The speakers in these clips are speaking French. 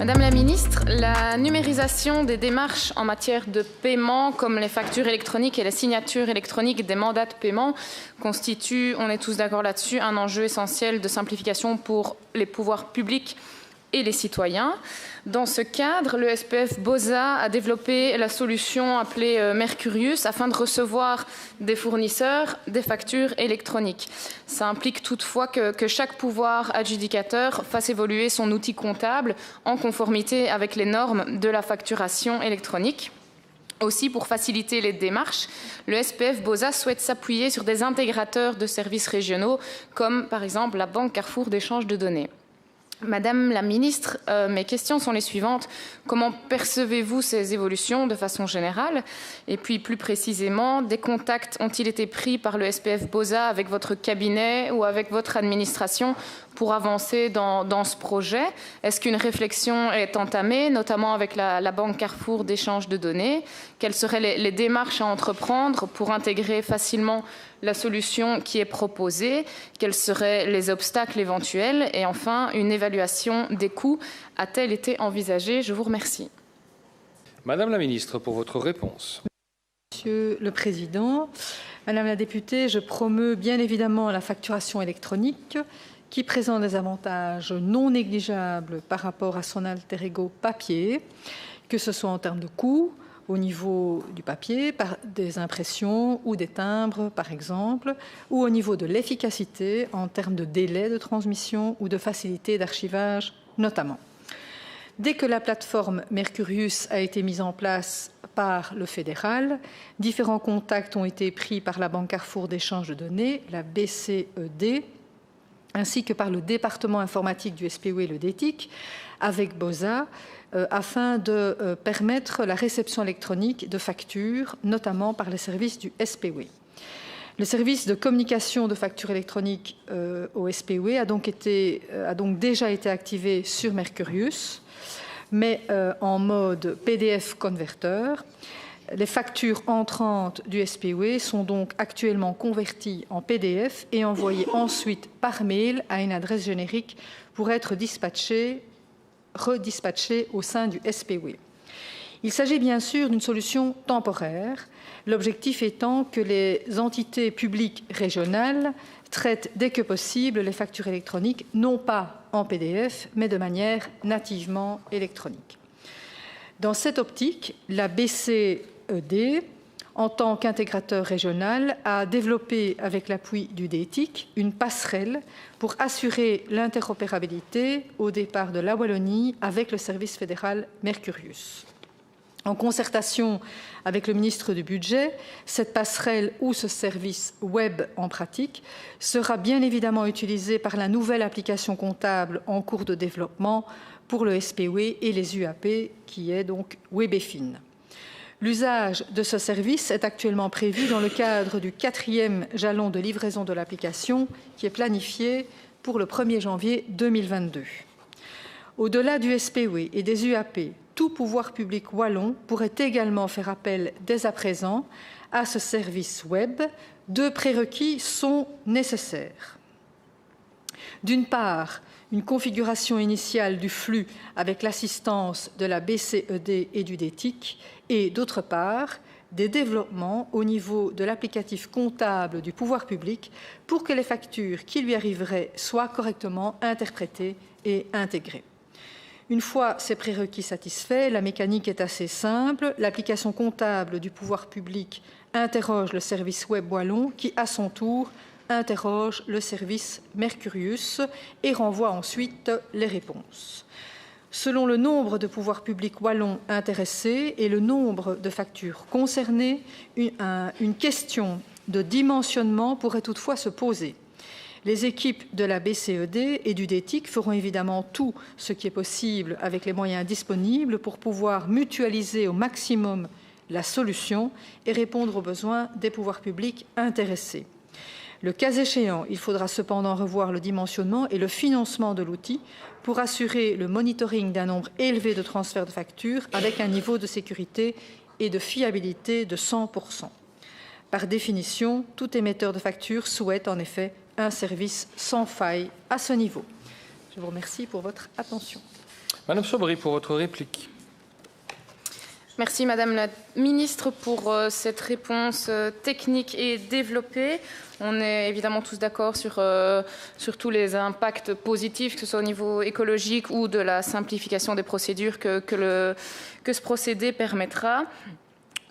Madame la Ministre, la numérisation des démarches en matière de paiement, comme les factures électroniques et les signatures électroniques des mandats de paiement, constitue, on est tous d'accord là-dessus, un enjeu essentiel de simplification pour les pouvoirs publics et les citoyens. Dans ce cadre, le SPF BOSA a développé la solution appelée Mercurius afin de recevoir des fournisseurs des factures électroniques. Ça implique toutefois que chaque pouvoir adjudicateur fasse évoluer son outil comptable en conformité avec les normes de la facturation électronique. Aussi, pour faciliter les démarches, le SPF BOSA souhaite s'appuyer sur des intégrateurs de services régionaux, comme par exemple la Banque Carrefour d'échange de données. Madame la Ministre, mes questions sont les suivantes. Comment percevez-vous ces évolutions de façon générale? Et puis plus précisément, des contacts ont-ils été pris par le SPF BOSA avec votre cabinet ou avec votre administration pour avancer dans ce projet? Est-ce qu'une réflexion est entamée, notamment avec la Banque Carrefour d'échange de données? Quelles seraient les démarches à entreprendre pour intégrer facilement la solution qui est proposée? Quels seraient les obstacles éventuels? Et enfin, une évaluation des coûts a-t-elle été envisagée? Je vous remercie. Madame la Ministre, pour votre réponse. Monsieur le Président, Madame la députée, je promeus bien évidemment la facturation électronique qui présente des avantages non négligeables par rapport à son alter ego papier, que ce soit en termes de coûts, au niveau du papier, par des impressions ou des timbres, par exemple, ou au niveau de l'efficacité en termes de délai de transmission ou de facilité d'archivage, notamment. Dès que la plateforme Mercurius a été mise en place par le fédéral, différents contacts ont été pris par la Banque Carrefour d'échange de données, la BCED, ainsi que par le département informatique du SPW, le DETIC, avec BOSA, afin de permettre la réception électronique de factures, notamment par les services du SPW. Le service de communication de factures électroniques au SPW a donc déjà été activé sur Mercurius, mais en mode PDF converteur. Les factures entrantes du SPW sont donc actuellement converties en PDF et envoyées ensuite par mail à une adresse générique pour être redispatchées au sein du SPW. Il s'agit bien sûr d'une solution temporaire, l'objectif étant que les entités publiques régionales traitent dès que possible les factures électroniques, non pas en PDF, mais de manière nativement électronique. Dans cette optique, la BCED, en tant qu'intégrateur régional, a développé, avec l'appui du DETIC, une passerelle pour assurer l'interopérabilité au départ de la Wallonie avec le service fédéral Mercurius. En concertation avec le ministre du Budget, cette passerelle ou ce service web en pratique sera bien évidemment utilisé par la nouvelle application comptable en cours de développement pour le SPW et les UAP, qui est donc Webefin. L'usage de ce service est actuellement prévu dans le cadre du 4e jalon de livraison de l'application qui est planifié pour le 1er janvier 2022. Au-delà du SPW et des UAP, tout pouvoir public wallon pourrait également faire appel dès à présent à ce service web. Deux prérequis sont nécessaires. D'une part, une configuration initiale du flux avec l'assistance de la BCED et du DETIC, et d'autre part, des développements au niveau de l'applicatif comptable du pouvoir public pour que les factures qui lui arriveraient soient correctement interprétées et intégrées. Une fois ces prérequis satisfaits, la mécanique est assez simple. L'application comptable du pouvoir public interroge le service web wallon qui, à son tour, interroge le service Mercurius et renvoie ensuite les réponses. Selon le nombre de pouvoirs publics wallons intéressés et le nombre de factures concernées, une question de dimensionnement pourrait toutefois se poser. Les équipes de la BCED et du DETIC feront évidemment tout ce qui est possible avec les moyens disponibles pour pouvoir mutualiser au maximum la solution et répondre aux besoins des pouvoirs publics intéressés. Le cas échéant, il faudra cependant revoir le dimensionnement et le financement de l'outil pour assurer le monitoring d'un nombre élevé de transferts de factures avec un niveau de sécurité et de fiabilité de 100%. Par définition, tout émetteur de factures souhaite en effet un service sans faille à ce niveau. Je vous remercie pour votre attention. Madame Sobry, pour votre réplique. Merci Madame la Ministre pour cette réponse technique et développée. On est évidemment tous d'accord sur tous les impacts positifs, que ce soit au niveau écologique ou de la simplification des procédures que ce procédé permettra.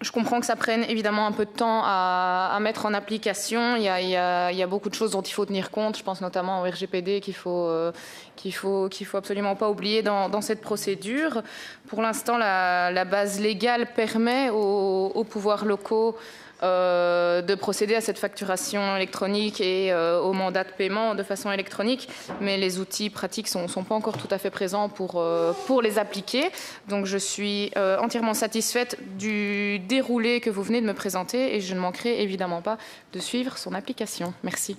Je comprends que ça prenne évidemment un peu de temps à mettre en application. Il y a beaucoup de choses dont il faut tenir compte. Je pense notamment au RGPD qu'il faut absolument pas oublier dans cette procédure. Pour l'instant, la base légale permet aux pouvoirs locaux de procéder à cette facturation électronique et au mandat de paiement de façon électronique, mais les outils pratiques sont pas encore tout à fait présents pour les appliquer. Donc je suis entièrement satisfaite du déroulé que vous venez de me présenter et je ne manquerai évidemment pas de suivre son application. Merci.